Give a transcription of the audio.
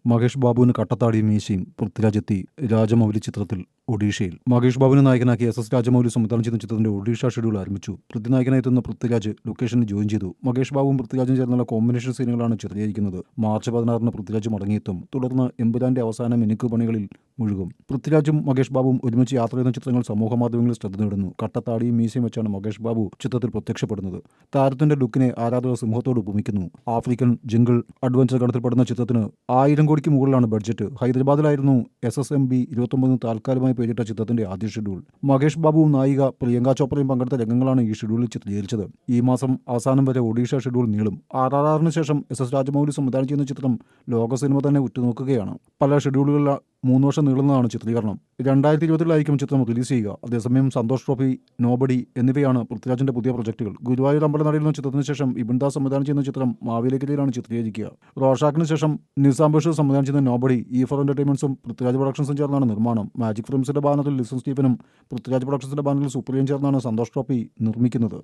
മഹേഷ് ബാബുവിന് കട്ടത്താടിയും മീശയും പൃഥ്വിരാജ് എത്തി രാജമൗലി ചിത്രത്തിൽ ഒഡീഷയിൽ. മഹേഷ് ബാബുവിനെ നായകനാക്കി എസ് രാജമൗലി സംവിധാനം ചെയ്യുന്ന ചിത്രത്തിന്റെ ഒഡീഷ ഷെഡ്യൂൾ ആരംഭിച്ചു. പൃഥ്വി എത്തുന്ന പൃഥ്വിരാജ് ലൊക്കേഷനിൽ ജോയിൻ ചെയ്തു. മഹേഷ് ബാബുവും പൃഥ്വിരാജും ചേർന്നുള്ള കോമ്പിനേഷൻ സീനുകളാണ് ചിത്രീകരിക്കുന്നത്. മാർച്ച് 16 പൃഥ്വിരാജ് മടങ്ങിയെത്തും. തുടർന്ന് എമ്പുരാന്റെ അവസാന മിനുക്ക് പണികളിൽ മുഴുകും. പൃഥ്വിരാജും മഹേഷ് ബാബുവും ഒരുമിച്ച് യാത്ര ചെയ്യുന്ന ചിത്രങ്ങൾ സമൂഹമാധ്യമങ്ങളിൽ ശ്രദ്ധ നേടുന്നു. കട്ടത്താടിയും മീശയും വെച്ചാണ് മഹേഷ് ബാബു ചിത്രത്തിൽ പ്രത്യക്ഷപ്പെടുന്നത്. താരത്തിന്റെ ലുക്കിനെ ആരാധകർ സിംഹത്തോട് ഉപമിക്കുന്നു. ആഫ്രിക്കൻ ജംഗിൾ അഡ്വഞ്ചർ ഗണത്തിൽപ്പെടുന്ന ചിത്രത്തിന് 1000 കോടിക്ക് മുകളിലാണ് ബഡ്ജറ്റ്. ഹൈദരാബാദിലായിരുന്നു SSMB 29 താൽക്കാലികമായി പേരിട്ട ചിത്രത്തിന്റെ ആദ്യ ഷെഡ്യൂൾ. മഹേഷ് ബാബുവും നായിക പ്രിയങ്ക ചോപ്രയും പങ്കെടുത്ത രംഗങ്ങളാണ് ഈ ഷെഡ്യൂളിൽ ചിത്രീകരിച്ചത്. ഈ മാസം അവസാനം വരെ ഒഡീഷ ഷെഡ്യൂൾ നീളും. RRRന് ശേഷം SS രാജമൗലി സംവിധാനം ചെയ്യുന്ന ചിത്രം ലോക സിനിമ തന്നെ ഉറ്റുനോക്കുകയാണ്. പല ഷെഡ്യൂളുകളിൽ 3 വർഷം നീളുന്നതാണ് ചിത്രീകരണം. 2020 ചിത്രം റിലീസ് ചെയ്യുക. അതേസമയം സന്തോഷ് ട്രോഫി, നോബഡി എന്നിവയാണ് പൃഥ്വിരാജിന്റെ പുതിയ പ്രൊജക്ടുകൾ. ഗുരുവായൂർ അമ്പലനടയിലുള്ള ചിത്രത്തിന് ശേഷം ഇബിൻദാസ് സംവിധാനം ചെയ്യുന്ന ചിത്രം മാവേലിക്കരയിലാണ് ചിത്രീകരിക്കുക. റോഷാക്കിന് ശേഷം നിസാം ബഷീർ സംവിധാനം ചെയ്യുന്ന നോബഡി E4 എന്റർടൈൻമെന്റ്സും പൃഥ്വിരാജ് പ്രൊഡക്ഷൻസും ചേർന്നാണ് നിർമ്മാണം. മാജിക് ഫിലിംസിന്റെ ബാനറിൽ ലിസൺ സ്റ്റീഫനും പൃഥ്വിരാജ് പ്രൊഡക്ഷൻസിന്റെ ബാനറിൽ സൂപ്പറിയും ചേർന്നാണ് സന്തോഷ് ട്രോഫി നിർമ്മിക്കുന്നത്.